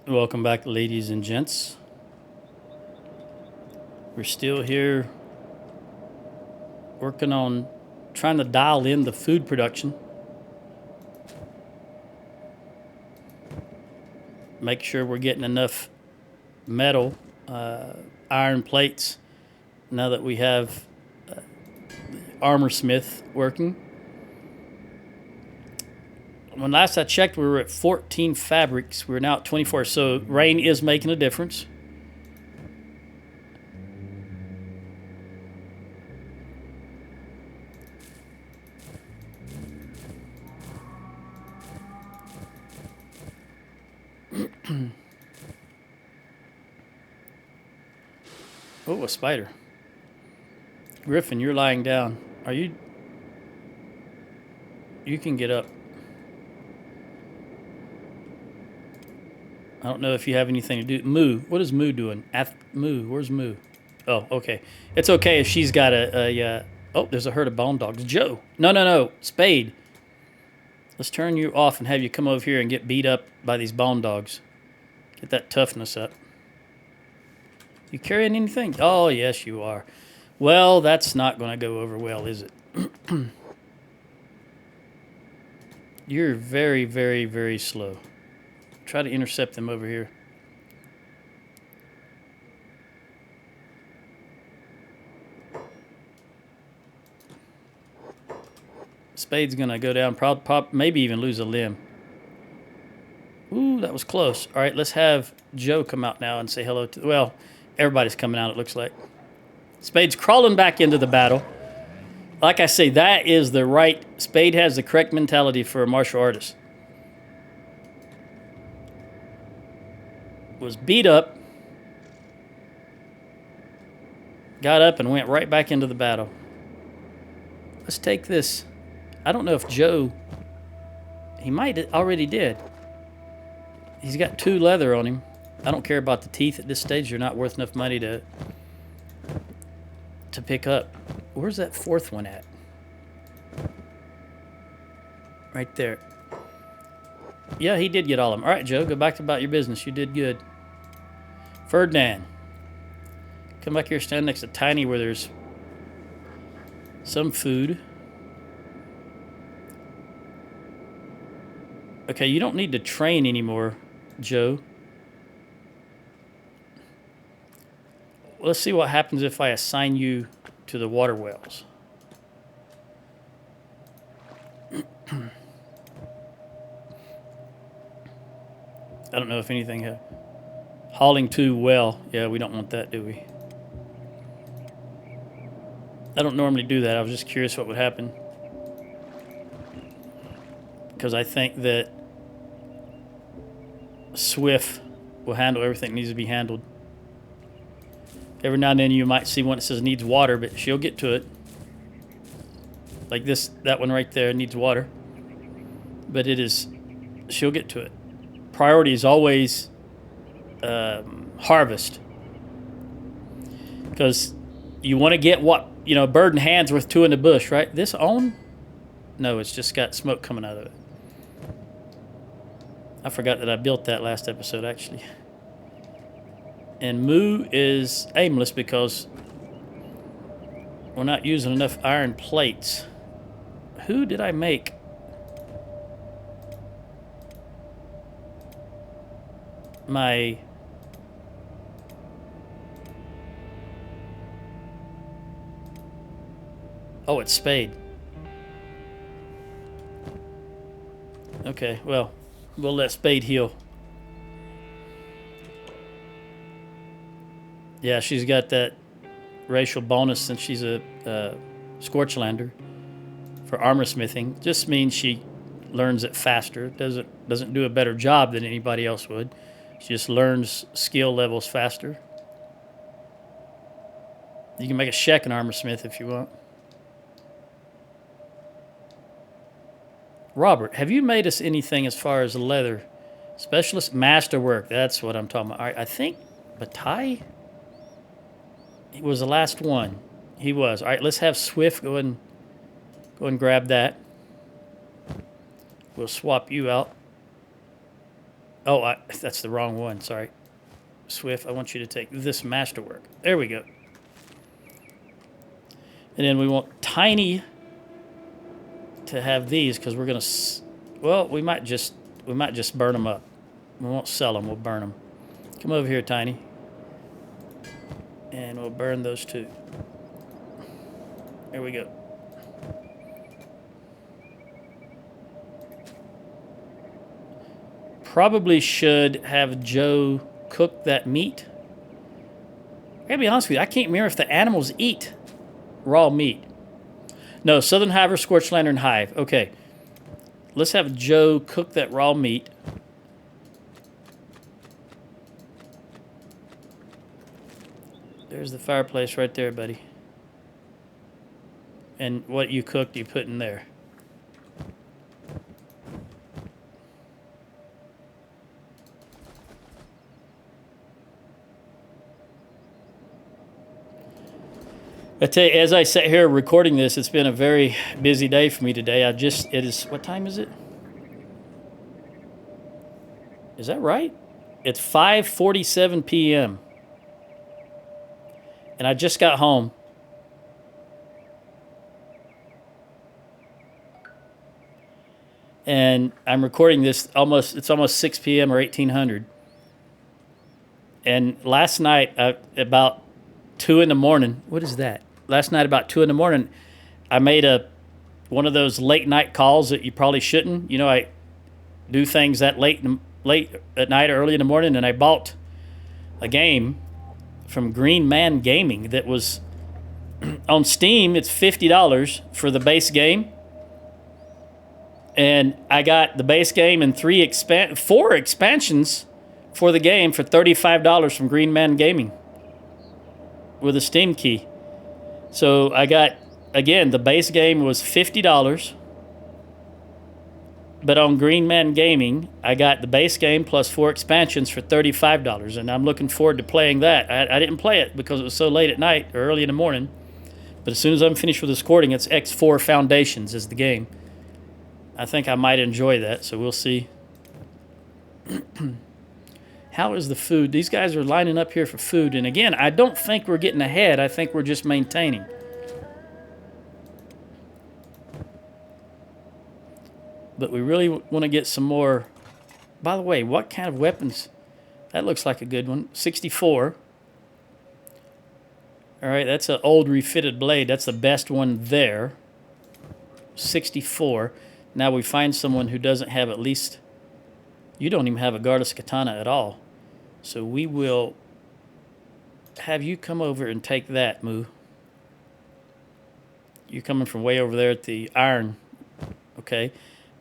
Welcome back, ladies and gents. We're still here working on trying to dial in the food production. Make sure we're getting enough metal, iron plates, now that we have armor smith working. When last I checked, we were at 14 fabrics. We're now at 24, so rain is making a difference. Oh, a spider. Griffin, you're lying down. Are you... You can get up. I don't know if you have anything to do. Moo. What is Moo doing? Moo. Where's Moo? Oh, okay. It's okay if she's got oh, there's a herd of bone dogs. Joe. No. Spade. Let's turn you off and have you come over here and get beat up by these bone dogs. Get that toughness up. You carrying anything? Oh, yes, you are. Well, that's not going to go over well, is it? You're very, very, very slow. Try to intercept them over here. Spade's going to go down, maybe even lose a limb. Ooh, that was close. All right, let's have Joe come out now and say hello to... Well, everybody's coming out, it looks like. Spade's crawling back into the battle. Like I say, that is the right... Spade has the correct mentality for a martial artist. Was beat up. Got up and went right back into the battle. Let's take this. I don't know if Joe... He might already did. He's got 2 leather on him. I don't care about the teeth at this stage. They're not worth enough money to pick up. Where's that 4th one at? Right there. Yeah, he did get all of them. All right, Joe, go back about your business. You did good. Ferdinand. Come back here, stand next to Tiny where there's some food. Okay, you don't need to train anymore, Joe. Let's see what happens if I assign you to the water wells. I don't know if anything... Hauling to well. Yeah, we don't want that, do we? I don't normally do that. I was just curious what would happen. Because I think that Swift will handle everything that needs to be handled. Every now and then you might see one that says needs water, but she'll get to it. Like this, that one right there needs water. But she'll get to it. Priority is always harvest. Because you want to get what, bird in hand's worth 2 in the bush, right? This on? No, it's just got smoke coming out of it. I forgot that I built that last episode, actually. And Moo is aimless because we're not using enough iron plates. Who did I make? Oh, it's Spade. Okay, well, we'll let Spade heal. Yeah, she's got that racial bonus since she's a Scorchlander for armor smithing. Just means she learns it faster. Doesn't do a better job than anybody else would. She just learns skill levels faster. You can make a Shek an armor smith if you want. Robert, have you made us anything as far as leather? Specialist masterwork. That's what I'm talking about. All right, I think Bataille was the last one. He was. All right, let's have Swift go and grab that. We'll swap you out. Oh, that's the wrong one. Sorry. Swift, I want you to take this masterwork. There we go. And then we want Tiny to have these because we're going to... Well, we might just burn them up. We won't sell them. We'll burn them. Come over here, Tiny. And we'll burn those too. There we go. Probably should have Joe cook that meat. I gotta be honest with you, I can't remember if the animals eat raw meat. No, Southern Hive or Scorched Lantern Hive. Okay. Let's have Joe cook that raw meat. There's the fireplace right there, buddy. And what you cooked, you put in there. I tell you, as I sit here recording this, it's been a very busy day for me today. What time is it? Is that right? It's 5:47 p.m. And I just got home. And I'm recording this it's almost 6 p.m. or 1800. And last night, about 2 in the morning, what is that? Last night about 2 in the morning, I made one of those late night calls that you probably shouldn't. You know, I do things that late at night, early in the morning, and I bought a game from Green Man Gaming that was on Steam. It's $50 for the base game. And I got the base game and 4 expansions for the game for $35 from Green Man Gaming with a Steam key. So I got, again, the base game was $50. But on Green Man Gaming, I got the base game plus 4 expansions for $35. And I'm looking forward to playing that. I didn't play it because it was so late at night or early in the morning. But as soon as I'm finished with this recording, it's X4 Foundations is the game. I think I might enjoy that, so we'll see. How is the food? These guys are lining up here for food. And again, I don't think we're getting ahead. I think we're just maintaining. But we really want to get some more. By the way, what kind of weapons? That looks like a good one. 64. All right, that's an old refitted blade. That's the best one there. 64. Now we find someone who doesn't have at least... You don't even have a Guardless Katana at all. So we will have you come over and take that, Moo. You're coming from way over there at the iron. Okay.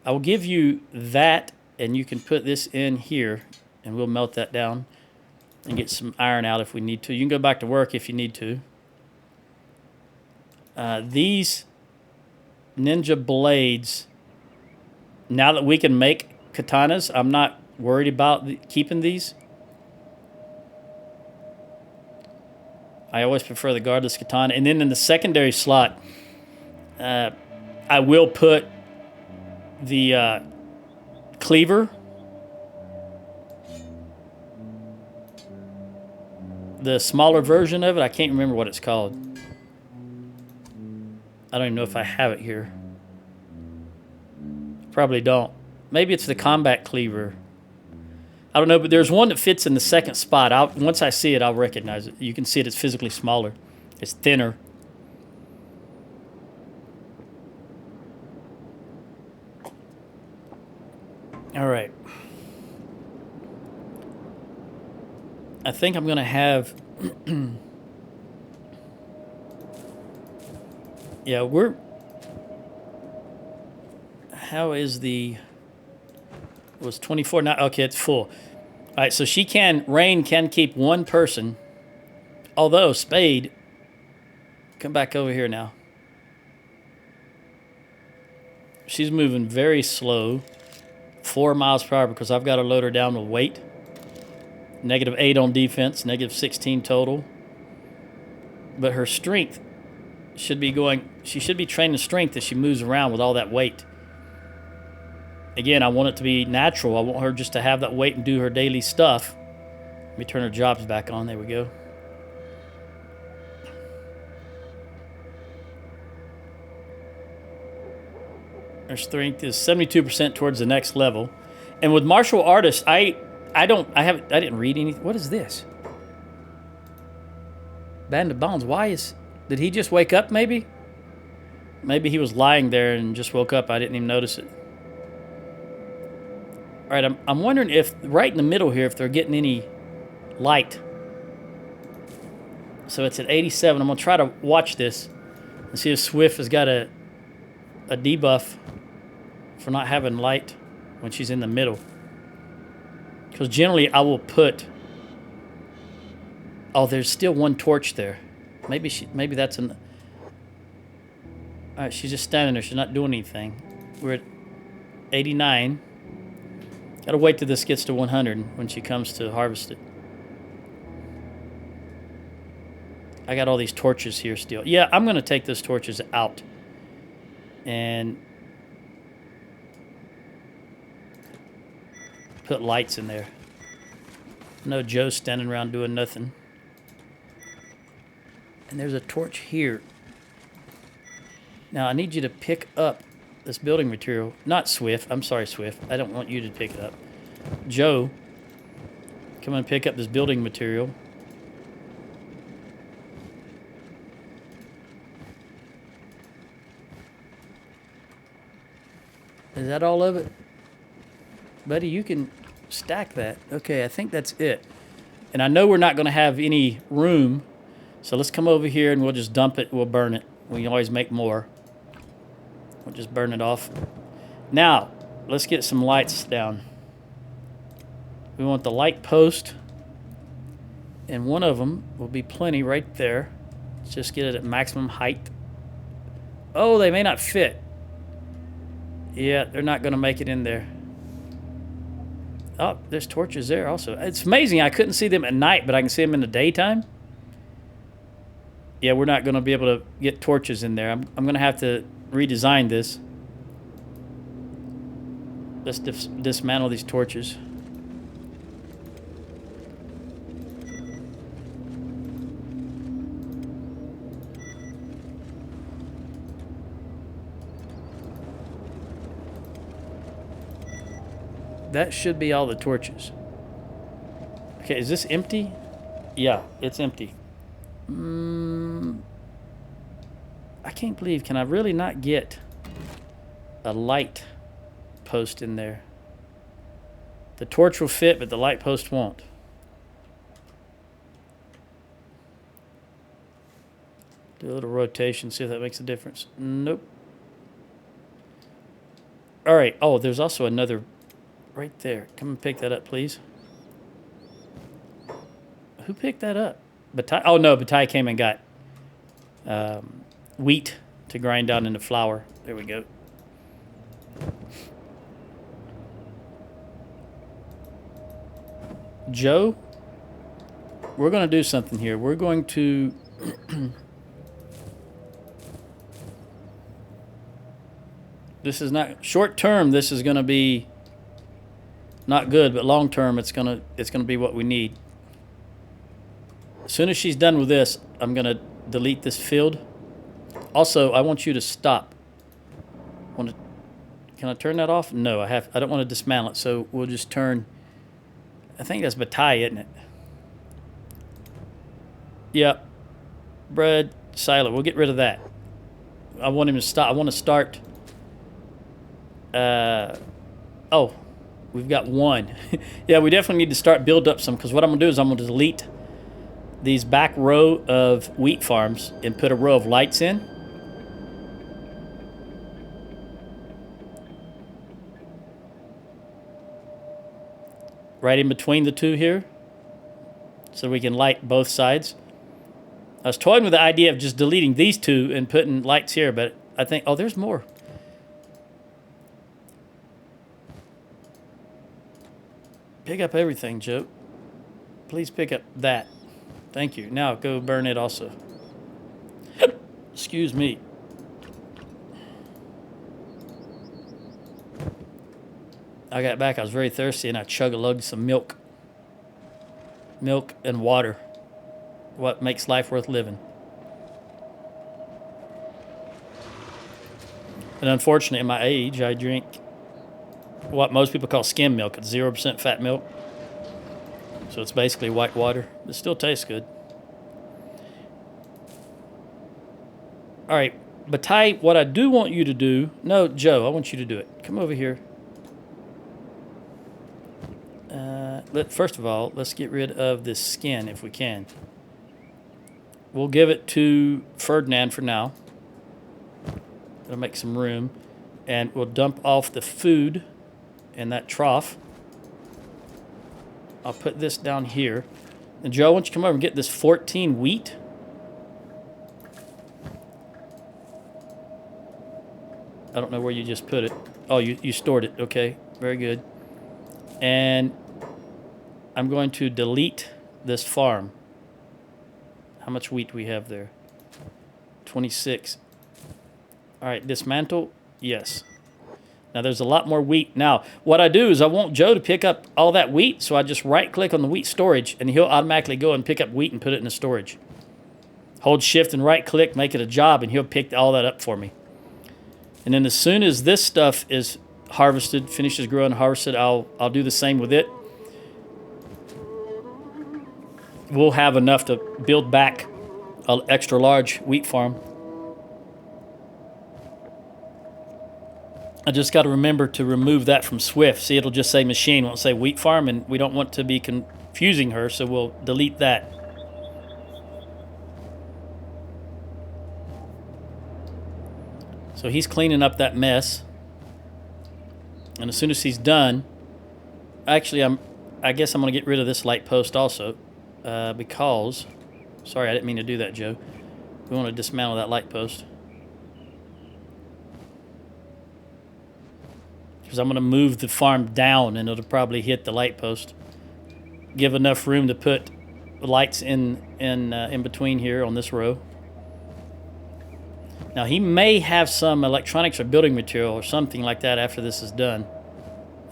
I will give you that, and you can put this in here, and we'll melt that down and get some iron out if we need to. You can go back to work if you need to. These ninja blades... Now that we can make katanas, I'm not worried about keeping these. I always prefer the Guardless Katana. And then in the secondary slot, I will put the cleaver. The smaller version of it. I can't remember what it's called. I don't even know if I have it here. Probably don't. Maybe it's the combat cleaver. I don't know, but there's one that fits in the second spot. Once I see it, I'll recognize it. You can see it's physically smaller. It's thinner. All right. I think I'm going to have... Yeah, How is the... It was 24 now. Okay, it's full. All right, so Rain can keep one person. Although, Spade... Come back over here now. She's moving very slow. 4 miles per hour because I've got to load her down with weight. -8 on defense, -16 total. But her strength should be going... She should be training strength as she moves around with all that weight. Again, I want it to be natural. I want her just to have that weight and do her daily stuff. Let me turn her jobs back on. There we go. Her strength is 72% towards the next level. And with martial artists, I didn't read anything. What is this? Band of Bones. Did he just wake up maybe? Maybe he was lying there and just woke up. I didn't even notice it. All right, I'm wondering if right in the middle here, if they're getting any light. So it's at 87. I'm going to try to watch this and see if Swift has got a debuff for not having light when she's in the middle. Because generally I will put... Oh, there's still one torch there. Maybe that's an... All right, she's just standing there. She's not doing anything. We're at 89. Got to wait till this gets to 100 when she comes to harvest it. I got all these torches here still. Yeah, I'm going to take those torches out. And put lights in there. No Joe standing around doing nothing. And there's a torch here. Now I need you to pick up this building material. Not Swift. I'm sorry, Swift. I don't want you to pick it up. Joe, come and pick up this building material. Is that all of it? Buddy, you can stack that. Okay, I think that's it. And I know we're not going to have any room, so let's come over here and we'll just dump it. We'll burn it. We can always make more. We'll just burn it off. Now, let's get some lights down. We want the light post, and one of them will be plenty right there. Let's just get it at maximum height. Oh, they may not fit. Yeah, they're not going to make it in there. Oh, there's torches there also. It's amazing. I couldn't see them at night, but I can see them in the daytime. Yeah, we're not going to be able to get torches in there. I'm going to have to redesign this. Let's dismantle these torches. That should be all the torches. Okay, is this empty? Yeah, it's empty. I can't believe, can I really not get a light post in there? The torch will fit, but the light post won't. Do a little rotation, see if that makes a difference. Nope. All right. Oh, there's also another right there. Come and pick that up, please. Who picked that up? Batai? Oh, no. Batai came and got wheat to grind down into flour. There we go. Joe, we're going to do something here. We're going to... This is not... Short term, this is going to be not good, but long term, it's going to be what we need. As soon as she's done with this, I'm going to delete this field. Also, I want you to stop. Can I turn that off? No, I don't want to dismantle it, so we'll just turn... I think that's Batai, isn't it? Yep. Bread, silo. We'll get rid of that. I want him to stop. I want to start... oh, we've got one. Yeah, we definitely need to start build up some, because what I'm going to do is I'm going to delete these back row of wheat farms and put a row of lights in. Right in between the two here, so we can light both sides. I was toying with the idea of just deleting these two and putting lights here, but I think, oh, there's more. Pick up everything, Joe. Please pick up that. Thank you. Now go burn it also. Excuse me. I got back. I was very thirsty, and I chug-a-lugged some milk. Milk and water. What makes life worth living. And unfortunately, at my age, I drink what most people call skim milk. It's 0% fat milk. So it's basically white water. It still tastes good. All right, Batai, what I do want you to do... No, Joe, I want you to do it. Come over here. First of all, let's get rid of this skin if we can. We'll give it to Ferdinand for now. It'll make some room. And we'll dump off the food in that trough. I'll put this down here. And Joe, why don't you come over and get this 14 wheat? I don't know where you just put it. Oh, you stored it. Okay, very good. And I'm going to delete this farm. How much wheat do we have there? 26. All right, dismantle. Yes. Now, there's a lot more wheat. Now, what I do is I want Joe to pick up all that wheat, so I just right-click on the wheat storage, and he'll automatically go and pick up wheat and put it in the storage. Hold Shift and right-click, make it a job, and he'll pick all that up for me. And then as soon as this stuff is harvested, finishes growing, harvested, I'll do the same with it. We'll have enough to build back an extra large wheat farm. I just got to remember to remove that from Swift. See, it'll just say machine, won't say wheat farm, and we don't want to be confusing her, so we'll delete that. So he's cleaning up that mess. And as soon as he's done, actually, I guess I'm going to get rid of this light post also, because, sorry, I didn't mean to do that, Joe. We want to dismantle that light post. Because I'm going to move the farm down, and it'll probably hit the light post. Give enough room to put lights in between here on this row. Now, he may have some electronics or building material or something like that after this is done.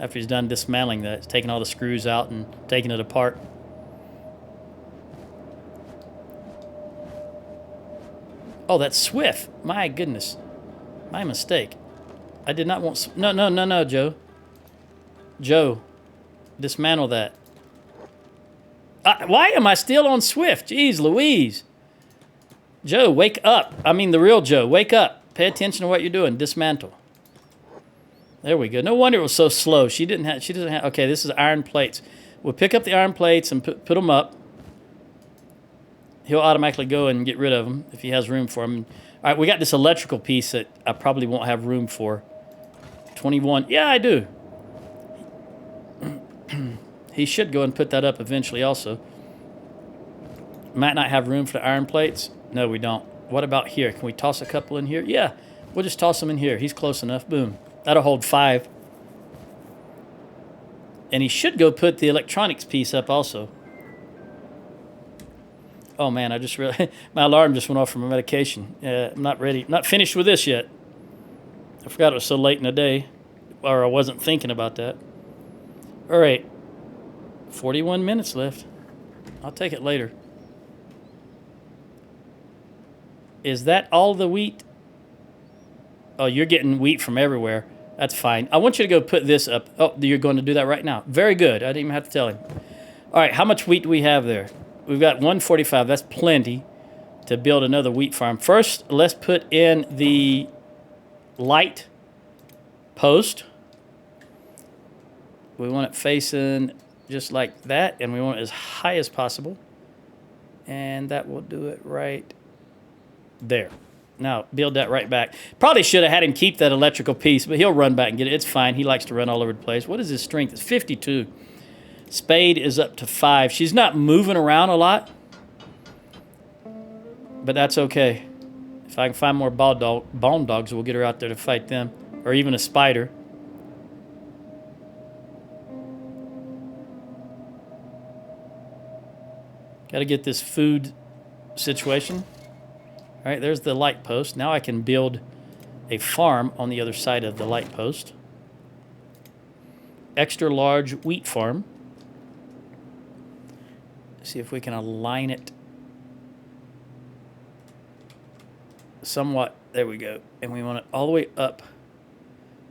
After he's done dismantling that, taking all the screws out and taking it apart. Oh, that's Swift. My goodness. My mistake. I did not want... No, Joe. Joe, dismantle that. Why am I still on Swift? Jeez Louise. Joe, wake up. I mean, the real Joe, wake up. Pay attention to what you're doing. Dismantle. There we go. No wonder it was so slow. She doesn't have... Okay, this is iron plates. We'll pick up the iron plates and put them up. He'll automatically go and get rid of them if he has room for them. All right, we got this electrical piece that I probably won't have room for. 21. Yeah, I do. He should go and put that up eventually also. Might not have room for the iron plates. No, we don't. What about here? Can we toss a couple in here? Yeah, we'll just toss them in here. He's close enough. Boom. That'll hold 5. And he should go put the electronics piece up also. Oh, man, I just realized my alarm just went off from my medication. I'm not ready. Not finished with this yet. I forgot it was so late in the day, or I wasn't thinking about that. All right. 41 minutes left. I'll take it later. Is that all the wheat? Oh, you're getting wheat from everywhere. That's fine. I want you to go put this up. Oh, you're going to do that right now. Very good. I didn't even have to tell him. All right, how much wheat do we have there? We've got 145. That's plenty to build another wheat farm. First, let's put in the light post. We want it facing just like that, and we want it as high as possible. And that will do it right there. Now, build that right back. Probably should have had him keep that electrical piece, but he'll run back and get it. It's fine. He likes to run all over the place. What is his strength? It's 52. Spade is up to 5. She's not moving around a lot, but that's okay. If I can find more bone dogs, we'll get her out there to fight them, or even a spider. Got to get this food situation. All right, there's the light post. Now I can build a farm on the other side of the light post. extra large wheat farm. See if we can align it somewhat. There we go. And we want it all the way up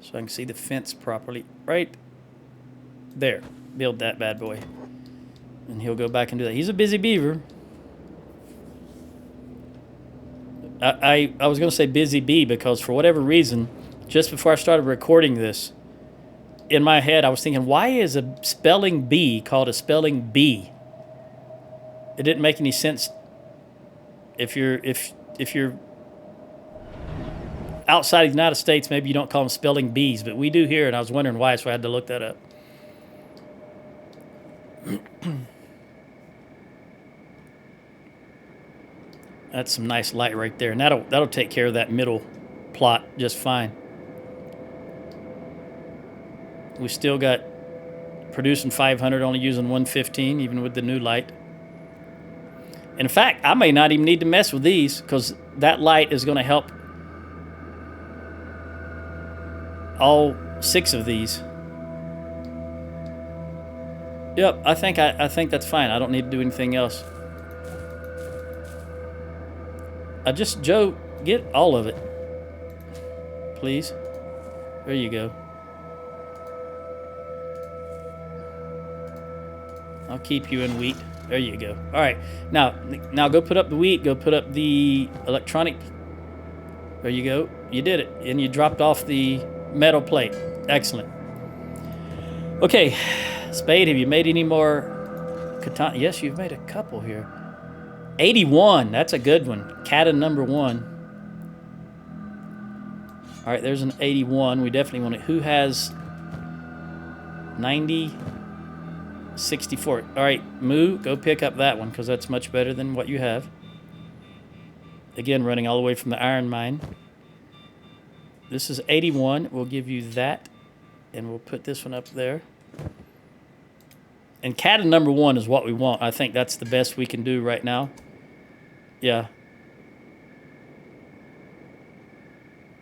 so I can see the fence properly. Right there. Build that bad boy. And he'll go back and do that. He's a busy beaver. I was going to say busy bee because for whatever reason, just before I started recording this, in my head I was thinking, why is a spelling bee called a spelling bee? It didn't make any sense. If you're outside of the United States, maybe you don't call them spelling bees, but we do here, and I was wondering why, so I had to look that up. That's some nice light right there, and that'll take care of that middle plot just fine. We still got producing 500, only using 115, even with the new light. In fact, I may not even need to mess with these because that light is going to help all 6 of these. Yep, I think that's fine. I don't need to do anything else. Joe, get all of it, please. There you go. I'll keep you in wheat. There you go. All right, now go put up the wheat. Go put up the electronic. There you go. You did it, and you dropped off the metal plate. Excellent. Okay, Spade, have you made any more katana? Yes, you've made a couple here. 81, that's a good one. Kata number 1. All right, there's an 81. We definitely want it. Who has 90, 64? All right, Moo, go pick up that one because that's much better than what you have. Again, running all the way from the iron mine. This is 81. We'll give you that, and we'll put this one up there. And Kata number 1 is what we want. I think that's the best we can do right now. Yeah.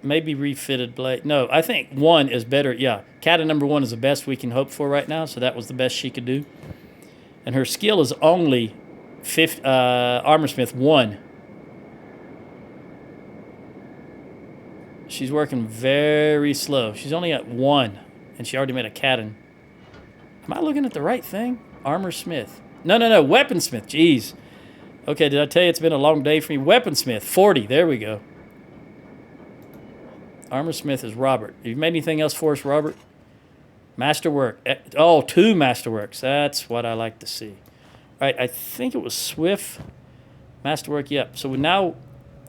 Maybe refitted blade. No, I think 1 is better. Yeah, Kata number 1 is the best we can hope for right now, so that was the best she could do. And her skill is only Armorsmith 1. She's working very slow. She's only at 1, and she already made a Kata. Am I looking at the right thing? Armorsmith. No, Weaponsmith. Jeez. Okay, did I tell you it's been a long day for me? Weaponsmith, 40. There we go. Armorsmith is Robert. Have you made anything else for us, Robert? Masterwork. Oh, 2 Masterworks. That's what I like to see. All right, I think it was Swift. Masterwork, yep. So now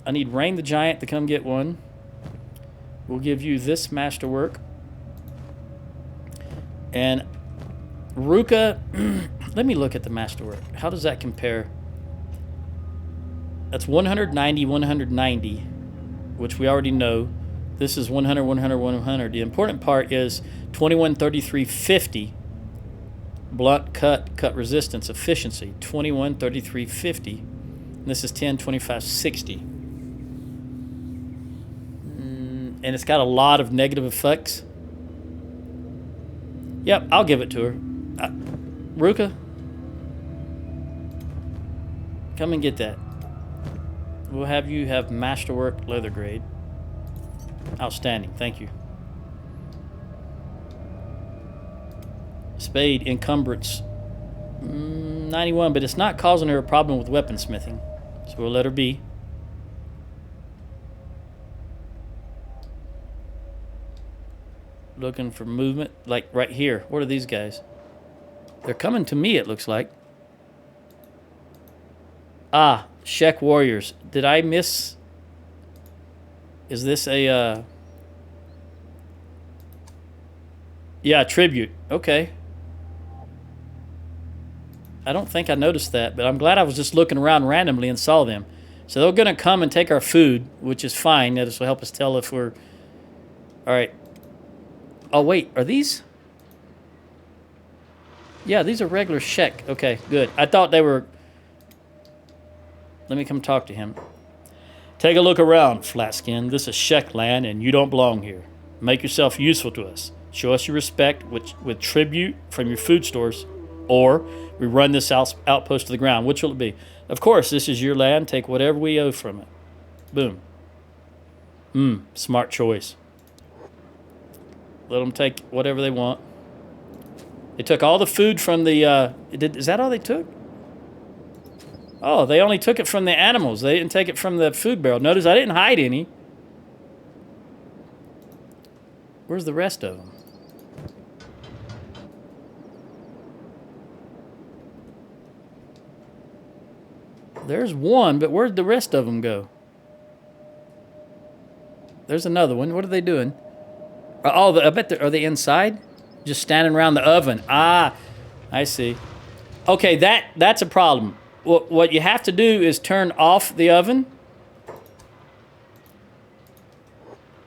I need Rain the Giant to come get one. We'll give you this Masterwork. And Ruka, let me look at the Masterwork. How does that compare? That's 190, 190, which we already know. This is 100, 100, 100. The important part is 21, 33, 50. Blunt, cut resistance, efficiency. 21, 33, 50. And this is 10, 25, 60. And it's got a lot of negative effects. Yep, I'll give it to her. Ruka, come and get that. We'll have you have Masterwork leather grade. Outstanding, thank you. Spade, encumbrance. 91, but it's not causing her a problem with weaponsmithing. So we'll let her be. Looking for movement, like right here. What are these guys? They're coming to me, it looks like. Ah, Shek Warriors. Did I miss? Is this a, yeah, tribute. Okay. I don't think I noticed that, but I'm glad I was just looking around randomly and saw them. So they're going to come and take our food, which is fine. This will help us tell if we're... All right. Oh, wait. Are these... Yeah, these are regular Shek. Okay, good. I thought they were... Let me come talk to him. Take a look around, Flatskin. This is Shek land, and you don't belong here. Make yourself useful to us. Show us your respect with tribute from your food stores, or we run this outpost to the ground. Which will it be? Of course, this is your land. Take whatever we owe from it. Boom. Smart choice. Let them take whatever they want. They took all the food from the... is that all they took? Oh, they only took it from the animals. They didn't take it from the food barrel. Notice I didn't hide any. Where's the rest of them? There's one, but where'd the rest of them go? There's another one. What are they doing? Oh, I bet are they inside? Just standing around the oven. Ah, I see. Okay, that's a problem. What you have to do is turn off the oven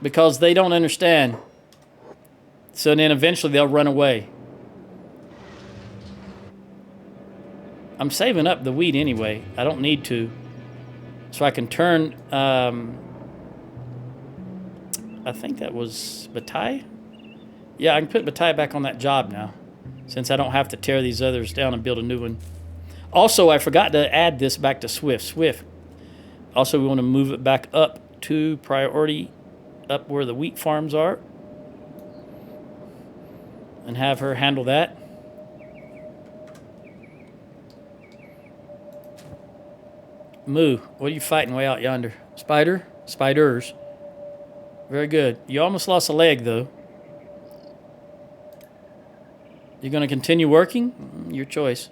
because they don't understand. So then eventually they'll run away. I'm saving up the wheat anyway. I don't need to. So I can turn... I think that was Bataille? Yeah, I can put Bataille back on that job now, since I don't have to tear these others down and build a new one. Also, I forgot to add this back to Swift. Swift. Also, we want to move it back up to priority, up where the wheat farms are, and have her handle that. Moo, what are you fighting way out yonder? Spider? Spiders. Very good. You almost lost a leg, though. You going to continue working? Your choice.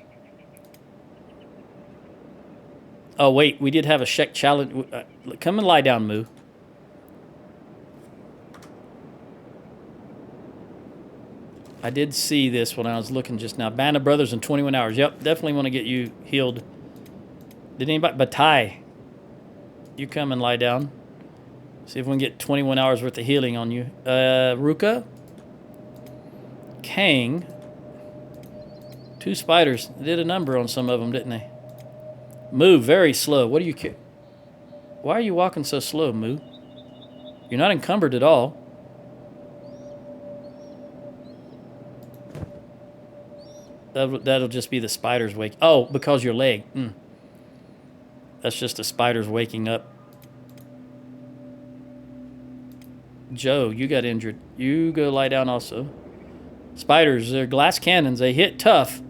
Oh, wait. We did have a check challenge. Come and lie down, Moo. I did see this when I was looking just now. Band of Brothers in 21 hours. Yep, definitely want to get you healed. Did anybody? Bataille. You come and lie down. See if we can get 21 hours worth of healing on you. Ruka. Kang. 2 spiders. They did a number on some of them, didn't they? Moo, very slow. What do you care? Why are you walking so slow, Moo? You're not encumbered at all. That'll just be the spiders wake. Oh, because your leg. That's just the spiders waking up. Joe, you got injured. You go lie down also. Spiders, they're glass cannons. They hit tough.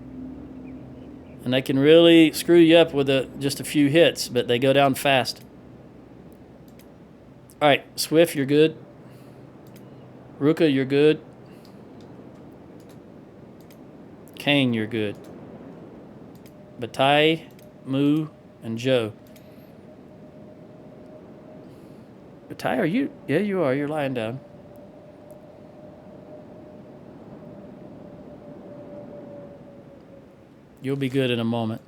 And they can really screw you up with just a few hits, but they go down fast. All right, Swift, you're good. Ruka, you're good. Kang, you're good. Bataille, Moo, and Joe. Bataille, are you? Yeah, you are. You're lying down. You'll be good in a moment.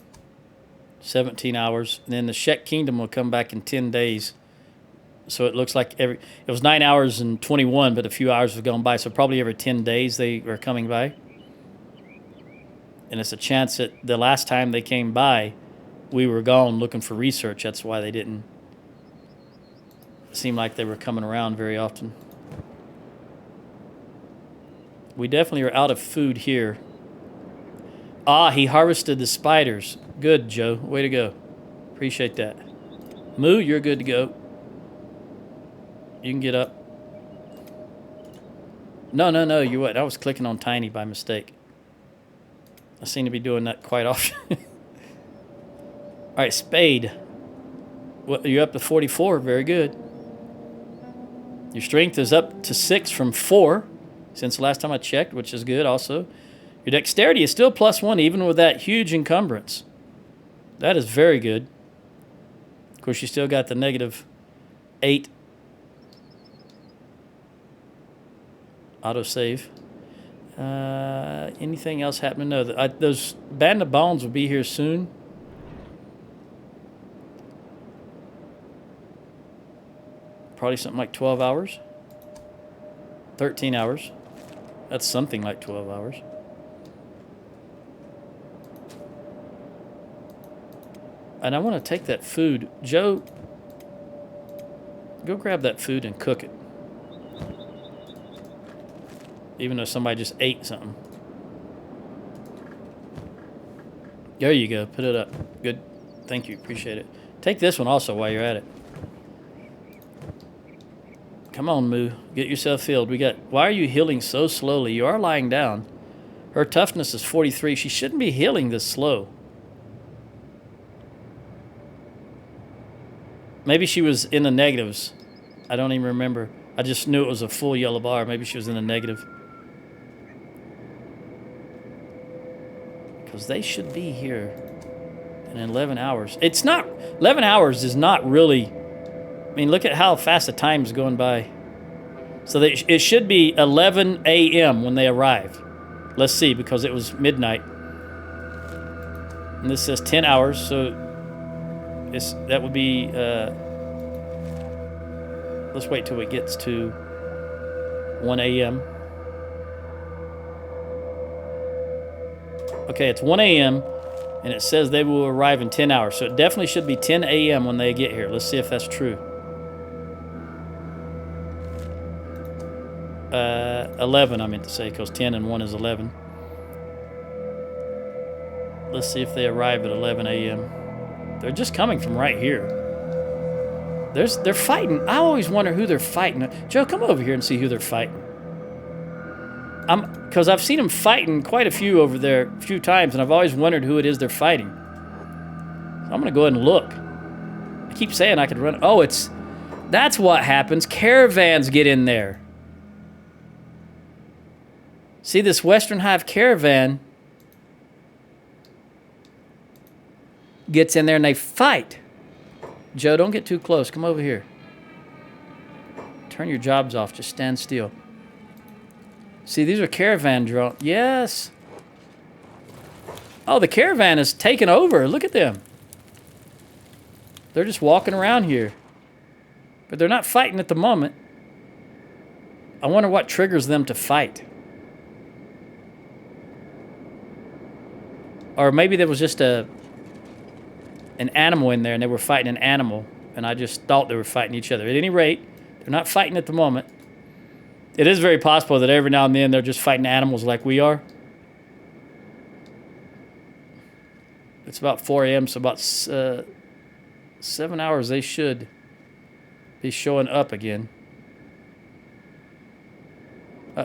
17 hours. And then the Shek Kingdom will come back in 10 days. So it looks like it was 9 hours and 21, but a few hours have gone by. So probably every 10 days they are coming by. And it's a chance that the last time they came by, we were gone looking for research. That's why they didn't seem like they were coming around very often. We definitely are out of food here. Ah, he harvested the spiders. Good, Joe. Way to go. Appreciate that. Moo, you're good to go. You can get up. No, you what? I was clicking on Tiny by mistake. I seem to be doing that quite often. All right, Spade. What, you're up to 44. Very good. Your strength is up to 6 from 4 since the last time I checked, which is good also. Your dexterity is still +1 even with that huge encumbrance. That is very good. Of course, you still got the -8 autosave. Anything else happening? No, those Band of Bones will be here soon. Probably something like 12 hours. 13 hours. That's something like 12 hours. And I want to take that food. Joe, go grab that food and cook it. Even though somebody just ate something. There you go. Put it up. Good. Thank you. Appreciate it. Take this one also while you're at it. Come on, Moo. Get yourself filled. Why are you healing so slowly? You are lying down. Her toughness is 43. She shouldn't be healing this slow. Maybe she was in the negatives. I don't even remember. I just knew it was a full yellow bar. Maybe she was in the negative. Because they should be here in 11 hours. It's not... 11 hours is not really... I mean, look at how fast the time's going by. So it should be 11 a.m. when they arrive. Let's see, because it was midnight. And this says 10 hours, so that would be... let's wait till it gets to 1 a.m. Okay, it's 1 a.m. and it says they will arrive in 10 hours. So it definitely should be 10 a.m. when they get here. Let's see if that's true. 11, I meant to say, because 10 and 1 is 11. Let's see if they arrive at 11 a.m. They're just coming from right here. They're fighting. I always wonder who they're fighting. Joe, come over here and see who they're fighting. Because I've seen them fighting quite a few over there a few times, and I've always wondered who it is they're fighting. So I'm going to go ahead and look. I keep saying I could run. Oh, that's what happens. Caravans get in there. See, this Western Hive caravan gets in there and they fight. Joe, don't get too close. Come over here. Turn your jobs off. Just stand still. See, these are caravan drones. Yes. Oh, the caravan is taking over. Look at them. They're just walking around here. But they're not fighting at the moment. I wonder what triggers them to fight. Or maybe there was just an animal in there and they were fighting an animal. And I just thought they were fighting each other. At any rate, they're not fighting at the moment. It is very possible that every now and then they're just fighting animals like we are. It's about 4 a.m., so about 7 hours they should be showing up again.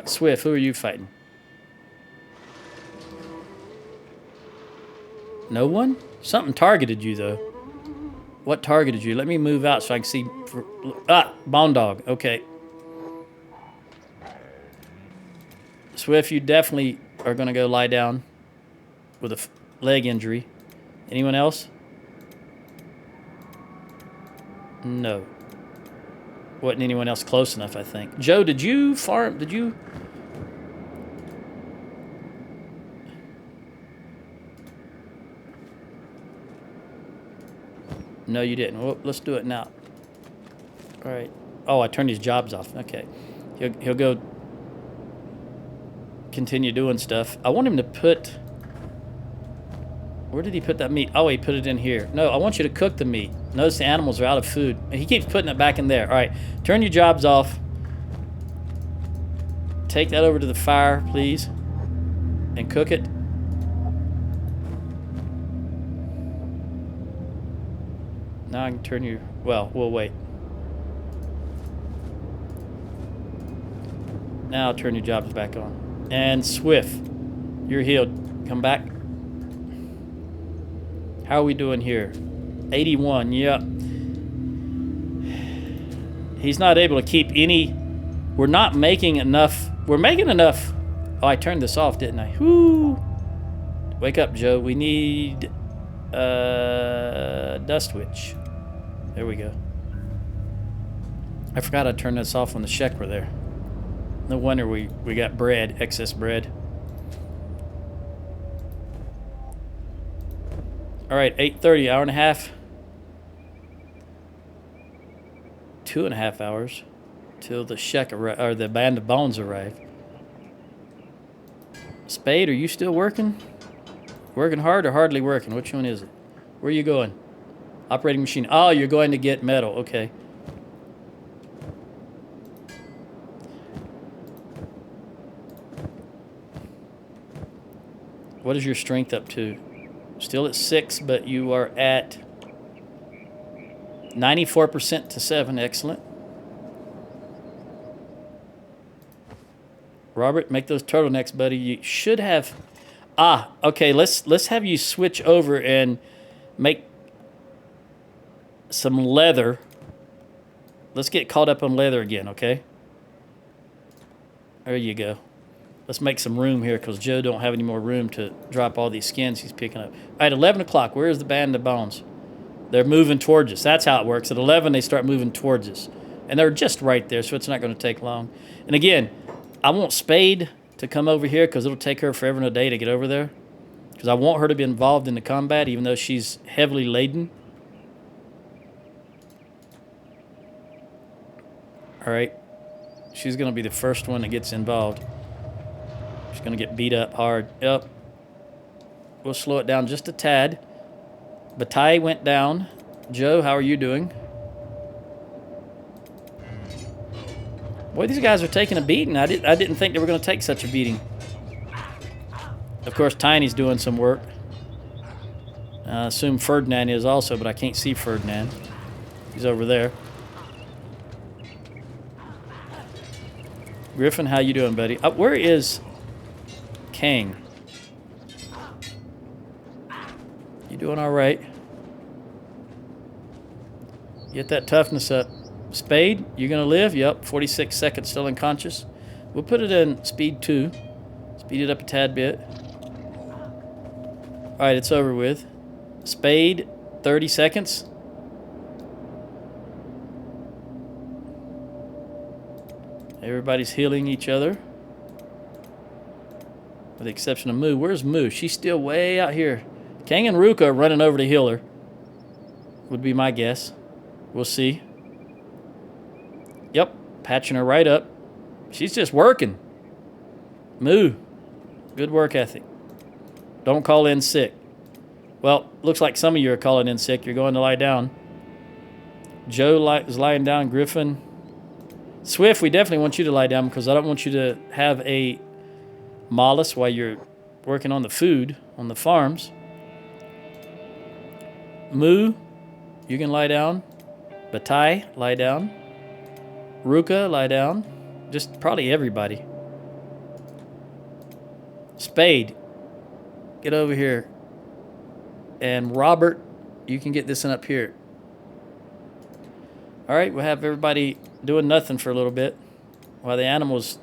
Swift, who are you fighting? No one? Something targeted you, though. What targeted you? Let me move out so I can see. Bone dog. Okay. Swift, you definitely are going to go lie down with a leg injury. Anyone else? No. Wasn't anyone else close enough, I think. Joe, did you farm? Did you? No, you didn't. Well, let's do it now. All right. Oh, I turned his jobs off. Okay. He'll go continue doing stuff. I want him to put... Where did he put that meat? Oh, he put it in here. No, I want you to cook the meat. Notice the animals are out of food. He keeps putting it back in there. All right. Turn your jobs off. Take that over to the fire, please. And cook it. Now I can turn your... Well, we'll wait. Now I'll turn your jobs back on. And Swift, you're healed. Come back. How are we doing here? 81, yep. He's not able to keep any... We're not making enough... We're making enough... Oh, I turned this off, didn't I? Whoo! Wake up, Joe. We need... Dust Witch. There we go. I forgot I turned this off when the Sheck were there. No wonder we got bread, excess bread. All right, 8:30, hour and a half. 2.5 hours till the Sheck or the Band of Bones arrive. Spade, are you still working? Working hard or hardly working? Which one is it? Where are you going? Operating machine. Oh, you're going to get metal. Okay. What is your strength up to? Still at 6, but you are at 94% to 7. Excellent. Robert, make those turtlenecks, buddy. You should have... Ah, okay, let's have you switch over and make some leather. Let's get caught up on leather again, okay? There you go. Let's make some room here because Joe don't have any more room to drop all these skins he's picking up. All right, 11 o'clock. Where is the band of bones? They're moving towards us. That's how it works. At 11, they start moving towards us. And they're just right there, so it's not going to take long. And again, I want Spade to come over here because it'll take her forever and a day to get over there. Because I want her to be involved in the combat, even though she's heavily laden. All right. She's going to be the first one that gets involved. She's going to get beat up hard. Yep. We'll slow it down just a tad. Bataille went down. Joe, how are you doing? Boy, these guys are taking a beating. I didn't think they were going to take such a beating. Of course, Tiny's doing some work. I assume Ferdinand is also, but I can't see Ferdinand. He's over there. Griffin, how you doing, buddy? Where is Kang? You doing all right? Get that toughness up. Spade, you gonna live? Yep, 46 seconds, still unconscious. We'll put it in speed 2. Speed it up a tad bit. All right, it's over with. Spade, 30 seconds. Everybody's healing each other. With the exception of Moo. Where's Moo? She's still way out here. Kang and Ruka are running over to heal her. Would be my guess. We'll see. Yep, patching her right up. She's just working. Moo, good work ethic. Don't call in sick. Well, looks like some of you are calling in sick. You're going to lie down. Joe is lying down. Griffin. Swift, we definitely want you to lie down because I don't want you to have a mollusk while you're working on the food on the farms. Moo, you can lie down. Bataille, lie down. Ruka, lie down. Just probably everybody. Spade, get over here. And Robert, you can get this one up here. All right, we'll have everybody doing nothing for a little bit while the animals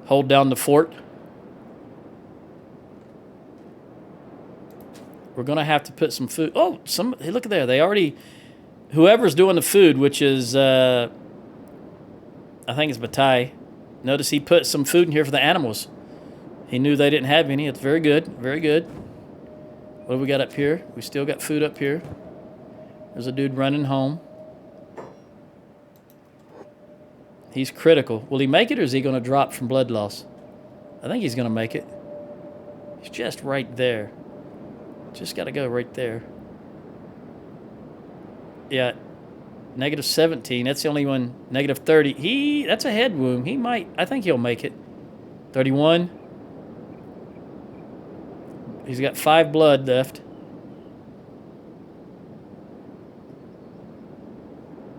hold down the fort. We're going to have to put some food. Oh, hey, look at there. They already, whoever's doing the food, which is, I think it's Bataille. Notice he put some food in here for the animals. He knew they didn't have any. It's very good. Very good. What do we got up here? We still got food up here. There's a dude running home. He's critical. Will he make it or is he going to drop from blood loss? I think he's going to make it. He's just right there. Just got to go right there. Yeah. Negative 17. That's the only one. Negative 30. That's a head wound. He might. I think he'll make it. 31. He's got 5 blood left.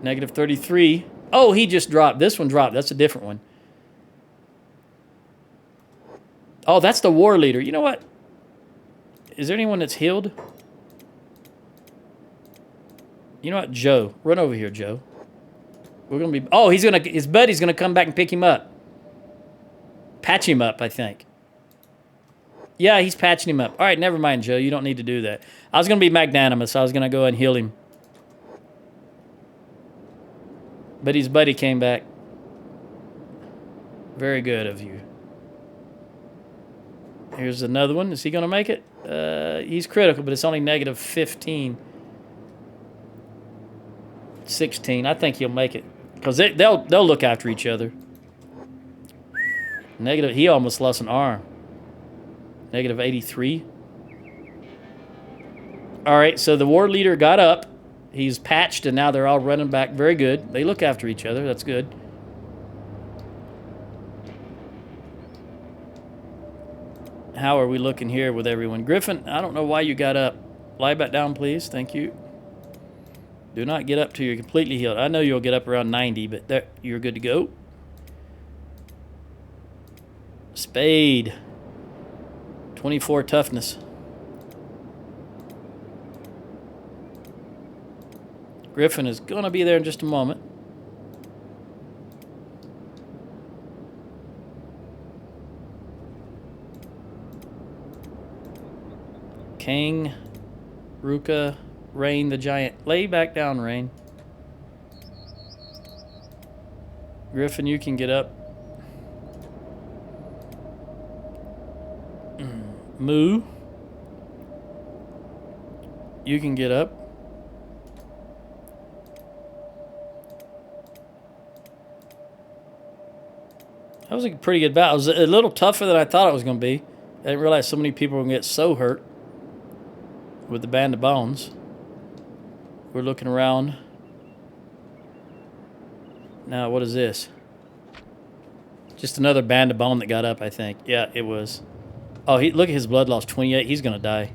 Negative 33. Oh, he just dropped. This one dropped. That's a different one. Oh, that's the war leader. You know what? Is there anyone that's healed? You know what? Joe. Run over here, Joe. We're going to be... Oh, his buddy's going to come back and pick him up. Patch him up, I think. Yeah, he's patching him up. All right, never mind, Joe. You don't need to do that. I was going to be magnanimous. I was going to go and heal him. But his buddy came back. Very good of you. Here's another one. Is he going to make it? He's critical, but it's only negative 15. 16. I think he'll make it. Because they'll look after each other. Negative. He almost lost an arm. Negative 83. All right, so the war leader got up. He's patched, and now they're all running back. Very good. They look after each other. That's good. How are we looking here with everyone? Griffin, I don't know why you got up. Lie back down, please. Thank you. Do not get up till you're completely healed. I know you'll get up around 90, but there, you're good to go. Spade. 24 toughness. Griffin is going to be there in just a moment. King, Ruka, Rain the Giant. Lay back down, Rain. Griffin, you can get up. Moo. You can get up. That was a pretty good battle. It was a little tougher than I thought it was going to be. I didn't realize so many people were going to get so hurt with the Band of Bones. We're looking around. Now, what is this? Just another Band of Bone that got up, I think. Yeah, it was. Oh, look at his blood loss, 28. He's going to die.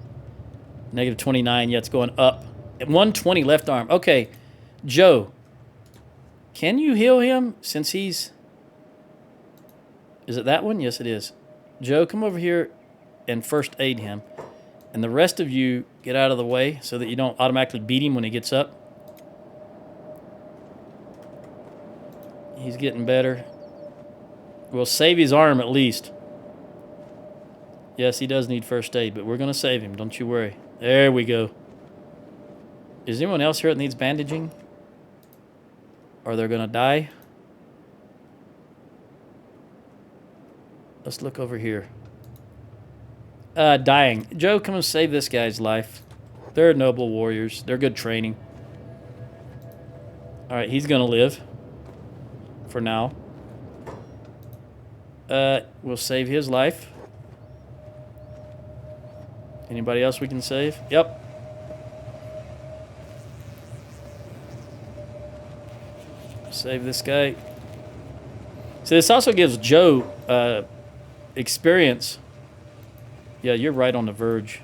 Negative 29. Yeah, it's going up. 120 left arm. Okay, Joe. Can you heal him since he's... Is it that one? Yes, it is. Joe, come over here and first aid him. And the rest of you, get out of the way so that you don't automatically beat him when he gets up. He's getting better. We'll save his arm at least. Yes, he does need first aid, but we're going to save him. Don't you worry. There we go. Is anyone else here that needs bandaging? Or they're going to die? Let's look over here. Dying. Joe, come and save this guy's life. They're noble warriors. They're good training. All right, he's going to live. For now. We'll save his life. Anybody else we can save? Yep. Save this guy. So this also gives Joe experience. Yeah, you're right on the verge.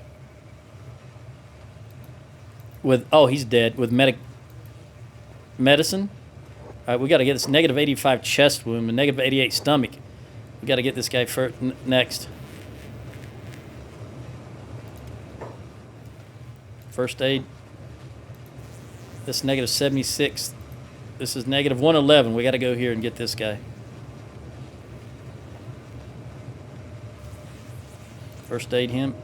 With he's dead. With medicine. All right, we got to get this negative 85 chest wound and negative 88 stomach. We got to get this guy first, next. First aid. This negative 76. This is negative 111. We got to go here and get this guy. First aid him.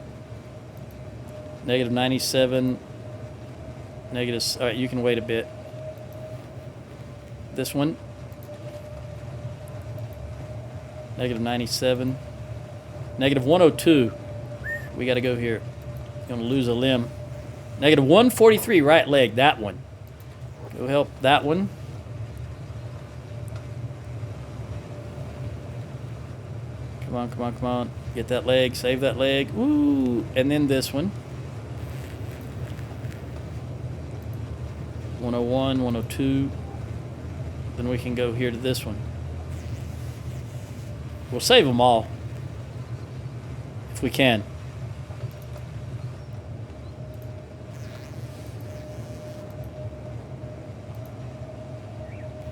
Negative 97. Negative. All right, you can wait a bit. This one. Negative 97. Negative 102. We got to go here. Going to lose a limb. Negative 143, right leg. That one. Go help that one. Come on, come on, come on. Get that leg. Save that leg. Woo! And then this one. 101, 102. Then we can go here to this one. We'll save them all. If we can.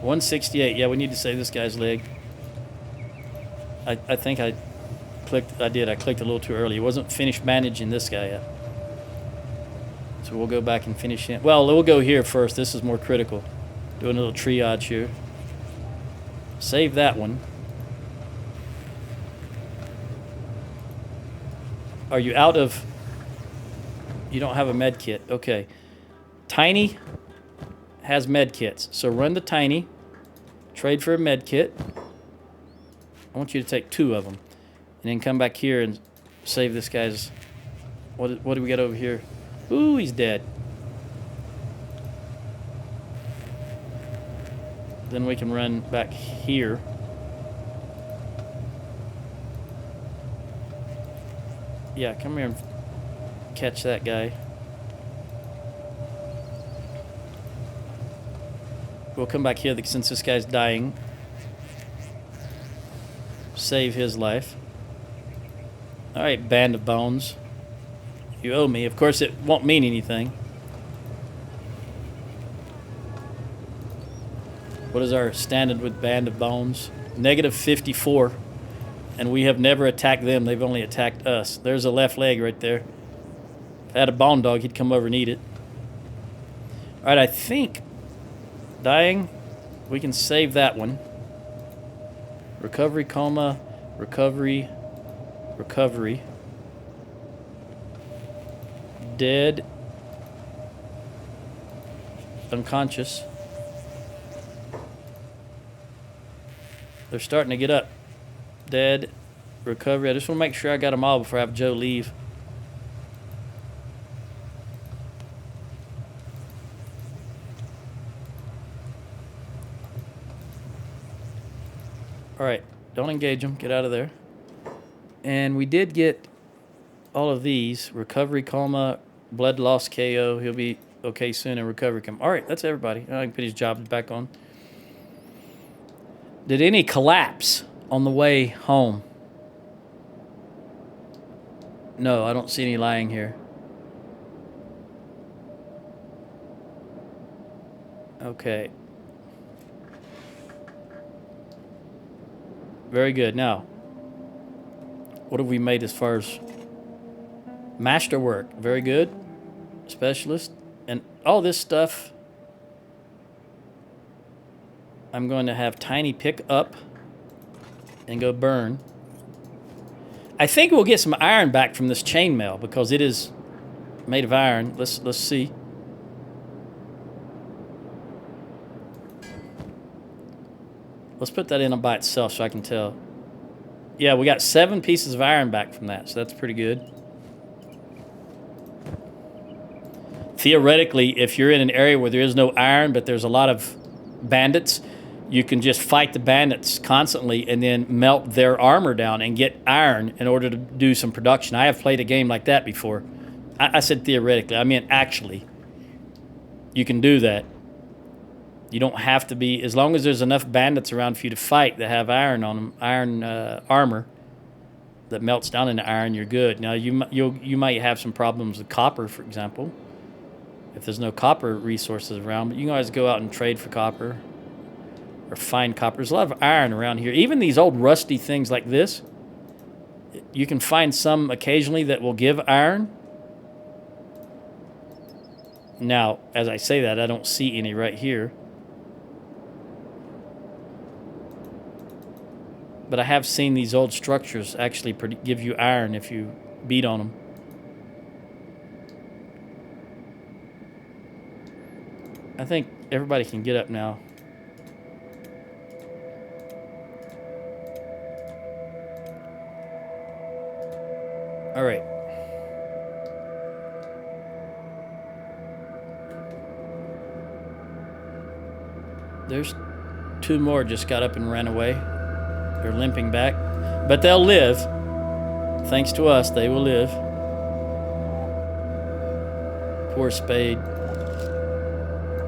$168. Yeah, we need to save this guy's leg. I think I clicked. I clicked a little too early. It wasn't finished bandaging this guy yet. So we'll go back and finish him. Well, we'll go here first. This is more critical. Doing a little triage here. Save that one. Are you out of... You don't have a med kit. Okay. Tiny has med kits. So run the Tiny. Trade for a med kit. I want you to take 2 of them. And then come back here and save this guy's... What do we got over here? Ooh, he's dead. Then we can run back here. Yeah, come here and catch that guy. We'll come back here since this guy's dying. Save his life. All right, Band of Bones. You owe me. Of course, it won't mean anything. What is our standard with Band of Bones? Negative 54. And we have never attacked them. They've only attacked us. There's a left leg right there. If I had a bone dog, he'd come over and eat it. All right, I think dying, we can save that one. Recovery, coma, recovery, recovery. Dead. Unconscious. They're starting to get up. Dead. Recovery. I just want to make sure I got them all before I have Joe leave. All right. Don't engage them. Get out of there. And we did get all of these. Recovery, coma, blood loss, KO. He'll be okay soon and recovery come. All right. That's everybody. I can put his job back on. Did any collapse on the way home? No, I don't see any lying here. Okay. Very good. Now, what have we made as far as masterwork? Very good. Specialist. And all this stuff, I'm going to have Tiny pick up and go burn. I think we'll get some iron back from this chainmail because it is made of iron. Let's see. Let's put that in by itself so I can tell. Yeah, we got 7 pieces of iron back from that, so that's pretty good. Theoretically, if you're in an area where there is no iron, but there's a lot of bandits, you can just fight the bandits constantly and then melt their armor down and get iron in order to do some production. I have played a game like that before. I said theoretically. I mean actually. You can do that. You don't have to be... As long as there's enough bandits around for you to fight that have iron on them, iron armor that melts down into iron, you're good. Now, you might have some problems with copper, for example, if there's no copper resources around. But you can always go out and trade for copper. Or fine copper. There's a lot of iron around here. Even these old rusty things like this, you can find some occasionally that will give iron. Now, as I say that, I don't see any right here. But I have seen these old structures actually give you iron if you beat on them. I think everybody can get up now. All right. There's 2 more just got up and ran away. They're limping back. But they'll live. Thanks to us, they will live. Poor Spade.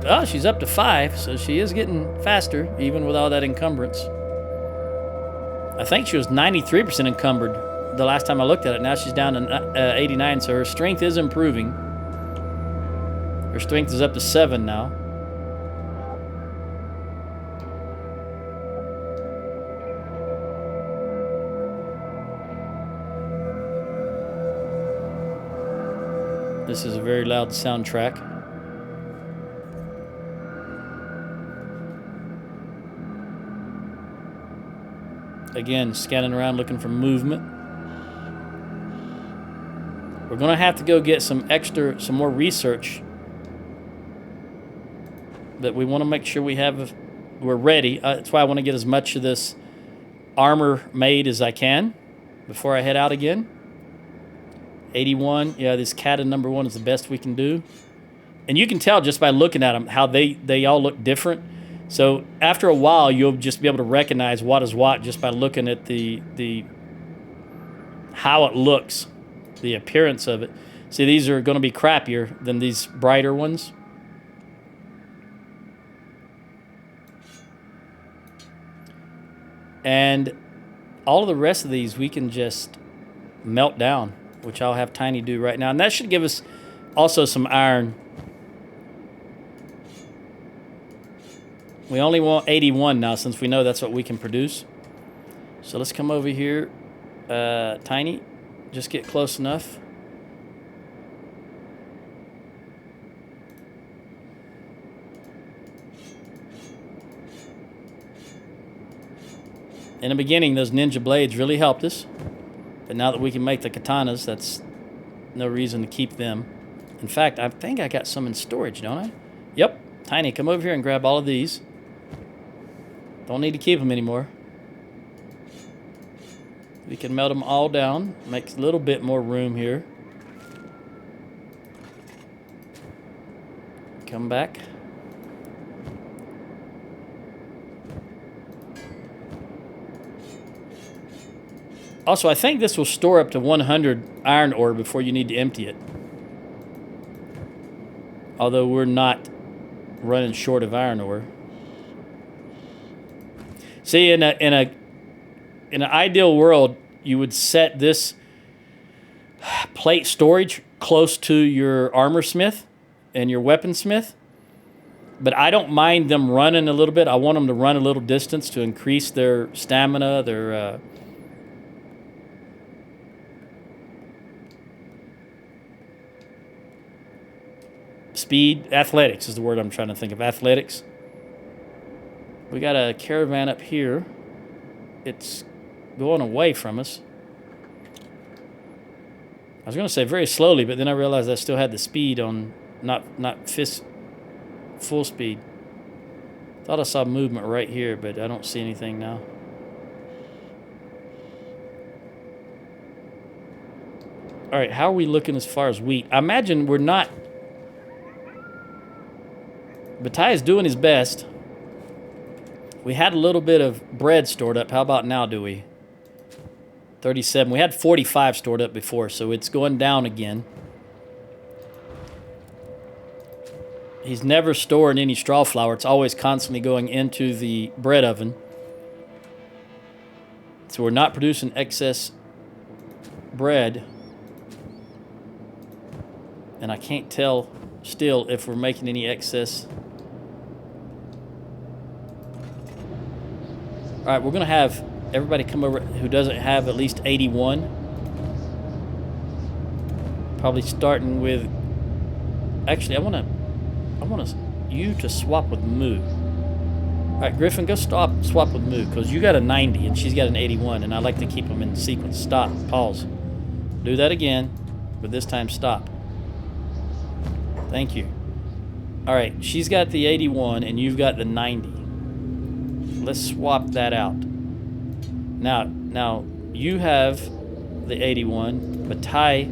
Oh, she's up to 5, so she is getting faster, even with all that encumbrance. I think she was 93% encumbered the last time I looked at it. Now she's down to 89, so her strength is improving. Her strength is up to 7 now. This is a very loud soundtrack. Again, scanning around looking for movement. We're going to have to go get some more research. But we want to make sure we're ready. That's why I want to get as much of this armor made as I can before I head out again. 81. Yeah, this cat in number 1 is the best we can do. And you can tell just by looking at them how they all look different. So after a while, you'll just be able to recognize what is what just by looking at the how it looks, the appearance of it. See, these are going to be crappier than these brighter ones. And all of the rest of these we can just melt down, which I'll have Tiny do right now. And that should give us also some iron. We only want 81 now since we know that's what we can produce. So let's come over here. Tiny, just get close enough. In the beginning, those ninja blades really helped us. But now that we can make the katanas, that's no reason to keep them. In fact, I think I got some in storage, don't I? Yep. Tiny, come over here and grab all of these. Don't need to keep them anymore. We can melt them all down. Makes a little bit more room here. Come back. Also, I think this will store up to 100 iron ore before you need to empty it. Although we're not running short of iron ore. See, in an ideal world, you would set this plate storage close to your armor smith and your weaponsmith. But I don't mind them running a little bit. I want them to run a little distance to increase their stamina, their speed. Athletics is the word I'm trying to think of. Athletics. We got a caravan up here. It's going away from us. I was going to say very slowly, but then I realized I still had the speed on, not full speed. Thought I saw movement right here, but I don't see anything now. All right, how are we looking as far as wheat? I imagine we're not. Batai is doing his best. We had a little bit of bread stored up. How about now, do we? 37. We had 45 stored up before, so it's going down again. He's never storing any straw flour. It's always constantly going into the bread oven. So we're not producing excess bread. And I can't tell still if we're making any excess. All right, we're going to have everybody come over who doesn't have at least 81. Probably starting with... Actually, I want you to swap with Moo. All right, Griffin, go swap with Moo, because you got a 90 and she's got an 81, and I like to keep them in sequence. Stop. Pause. Do that again, but this time stop. Thank you. All right, she's got the 81 and you've got the 90. Let's swap that out. Now you have the 81, Batai.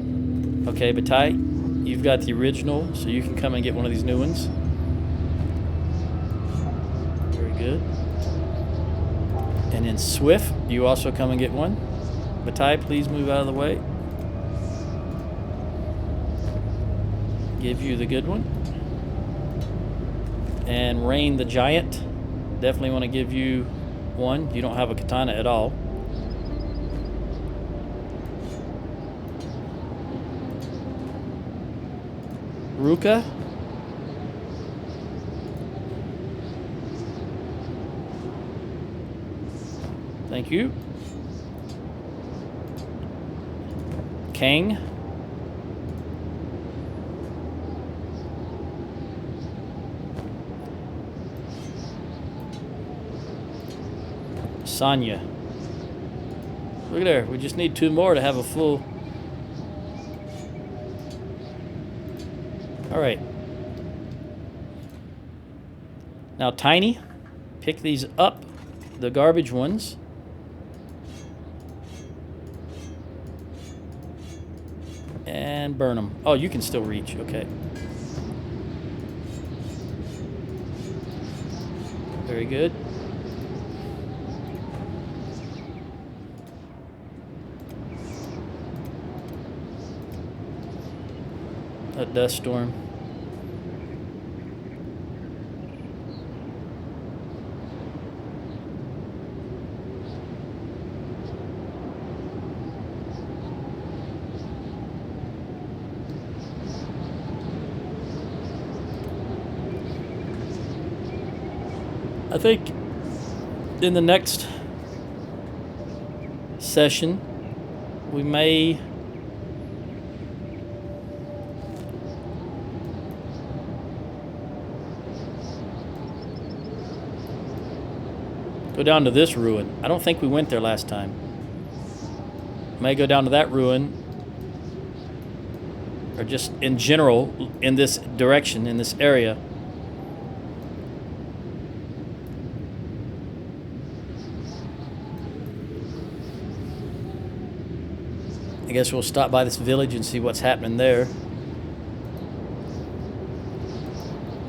Okay, Batai, you've got the original, so you can come and get one of these new ones. Very good. And then Swift, you also come and get one. Batai, please move out of the way. Give you the good one. And Rain the Giant. Definitely want to give you one. You don't have a katana at all. Ruka. Thank you. Kang. Sonya. Look at there. We just need 2 more to have a full. All right. Now, Tiny, pick these up, the garbage ones. And burn them. Oh, you can still reach. Okay. Very good. A dust storm. I think in the next session, we may go down to this ruin. I don't think we went there last time. May go down to that ruin, or just in general in this direction, in this area. I guess we'll stop by this village and see what's happening there.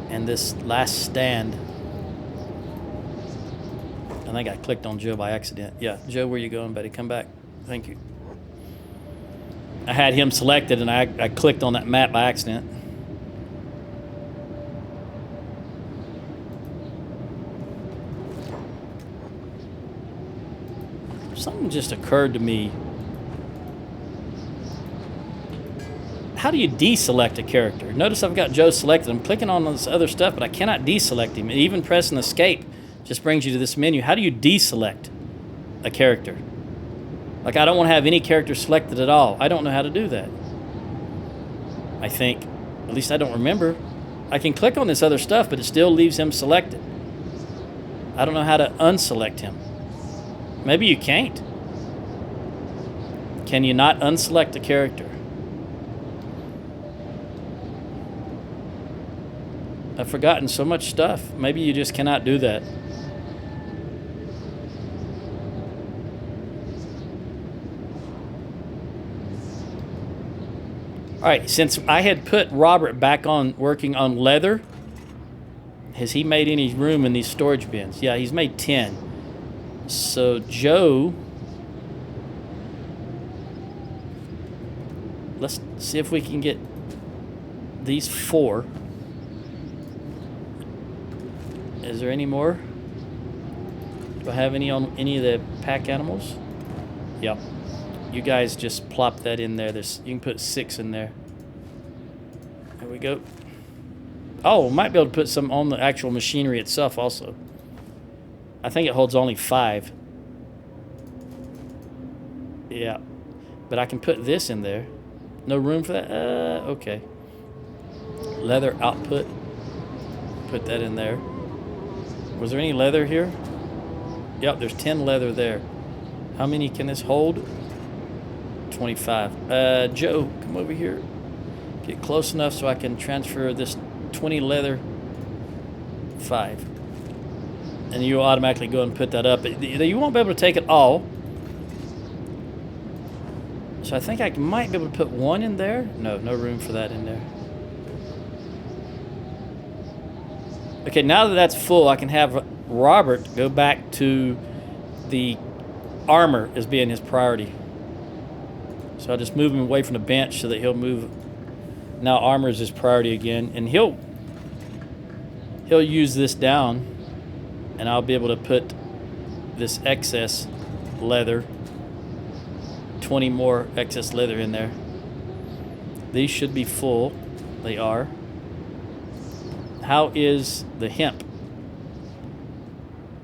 And this last stand. I think I clicked on Joe by accident. Yeah, Joe, where you going, buddy? Come back. Thank you. I had him selected, and I clicked on that map by accident. Something just occurred to me. How do you deselect a character? Notice I've got Joe selected. I'm clicking on this other stuff, but I cannot deselect him. And even pressing escape just brings you to this menu. How do you deselect a character? Like, I don't want to have any character selected at all. I don't know how to do that. I think, at least I don't remember. I can click on this other stuff, but it still leaves him selected. I don't know how to unselect him. Maybe you can't. Can you not unselect a character? I've forgotten so much stuff. Maybe you just cannot do that. All right, since I had put Robert back on working on leather, has he made any room in these storage bins? Yeah, he's made 10. So Joe, let's see if we can get these 4. Is there any more? Do I have any on any of the pack animals? Yep. You guys just plop that in there. You can put 6 in there. There we go. Oh, might be able to put some on the actual machinery itself also. I think it holds only 5. Yeah. But I can put this in there. No room for that? Okay. Leather output. Put that in there. Was there any leather here? Yep, there's 10 leather there. How many can this hold? 25. Joe, come over here. Get close enough so I can transfer this 20 leather. 5. And you'll automatically go and put that up. You won't be able to take it all. So I think I might be able to put 1 in there. No room for that in there. Okay, now that that's full, I can have Robert go back to the armor as being his priority. So I'll just move him away from the bench so that he'll move. Now armor is his priority again, and he'll use this down, and I'll be able to put this excess leather, 20 more excess leather in there. These should be full. They are. How is the hemp?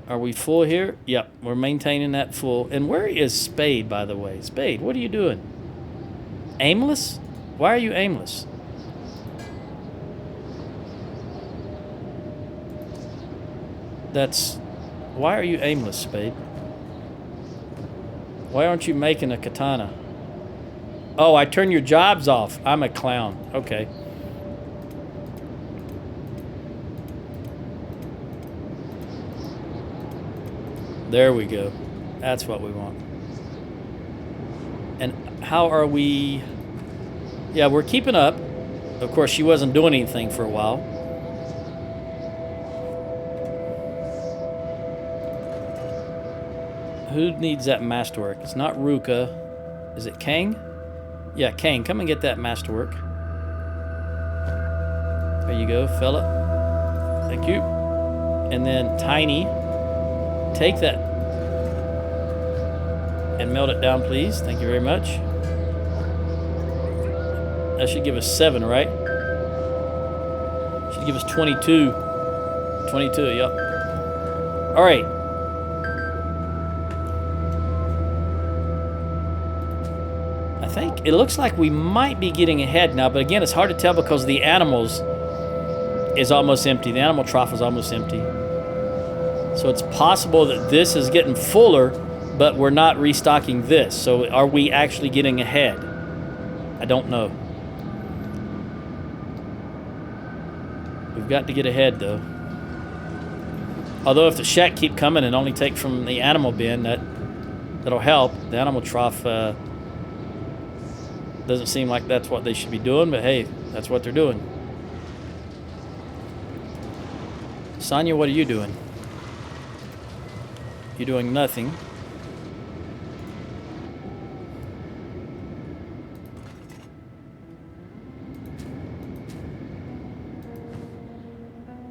Are we full here? Yep, we're maintaining that full. And where is Spade, by the way? Spade, what are you doing? Aimless? Why are you aimless? Why are you aimless, Spade? Why aren't you making a katana? Oh, I turn your jobs off. I'm a clown. Okay. There we go. That's what we want. And how are we? Yeah, we're keeping up. Of course, she wasn't doing anything for a while. Who needs that masterwork? It's not Ruka. Is it Kang? Yeah, Kang. Come and get that masterwork. There you go, fella. Thank you. And then Tiny. Take that and melt it down, please. Thank you very much. That should give us 7, right? Should give us 22. 22, yep. All right. I think it looks like we might be getting ahead now, but again, it's hard to tell because the animals is almost empty. The animal trough is almost empty. So it's possible that this is getting fuller, but we're not restocking this. So are we actually getting ahead? I don't know. We've got to get ahead, though. Although if the shack keep coming and only take from the animal bin, that'll help. The animal trough doesn't seem like that's what they should be doing, but hey, that's what they're doing. Sonia, what are you doing? You're doing nothing.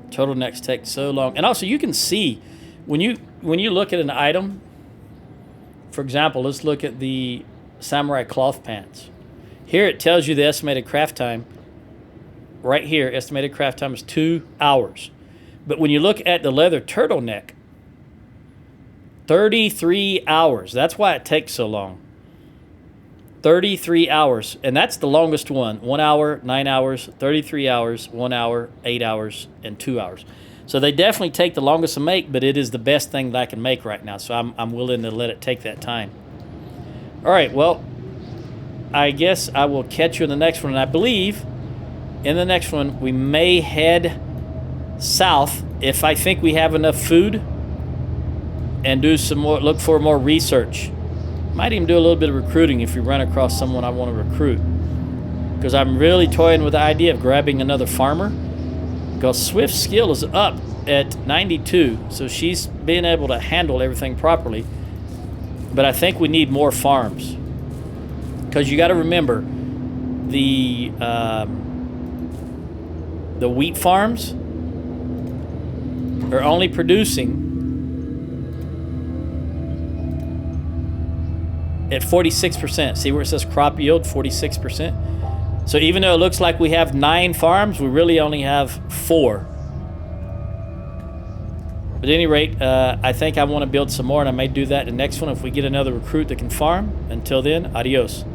Turtlenecks take so long. And also you can see when you look at an item, for example, let's look at the samurai cloth pants. Here it tells you the estimated craft time. Right here, estimated craft time is 2 hours. But when you look at the leather turtleneck, 33 hours. That's why it takes so long. 33 hours. And that's the longest one. 1 hour, 9 hours, 33 hours, 1 hour, 8 hours, and 2 hours. So they definitely take the longest to make, but it is the best thing that I can make right now. So I'm willing to let it take that time. All right, well, I guess I will catch you in the next one. And I believe in the next one, we may head south if I think we have enough food and do some more, look for more research. Might even do a little bit of recruiting if we run across someone I want to recruit. Because I'm really toying with the idea of grabbing another farmer. Because Swift's skill is up at 92, so she's being able to handle everything properly. But I think we need more farms. Because you got to remember, the wheat farms are only producing at 46%. See where it says crop yield, 46%? So even though it looks like we have 9 farms, we really only have 4. But at any rate, I think I want to build some more, and I may do that the next one if we get another recruit that can farm. Until then, adios.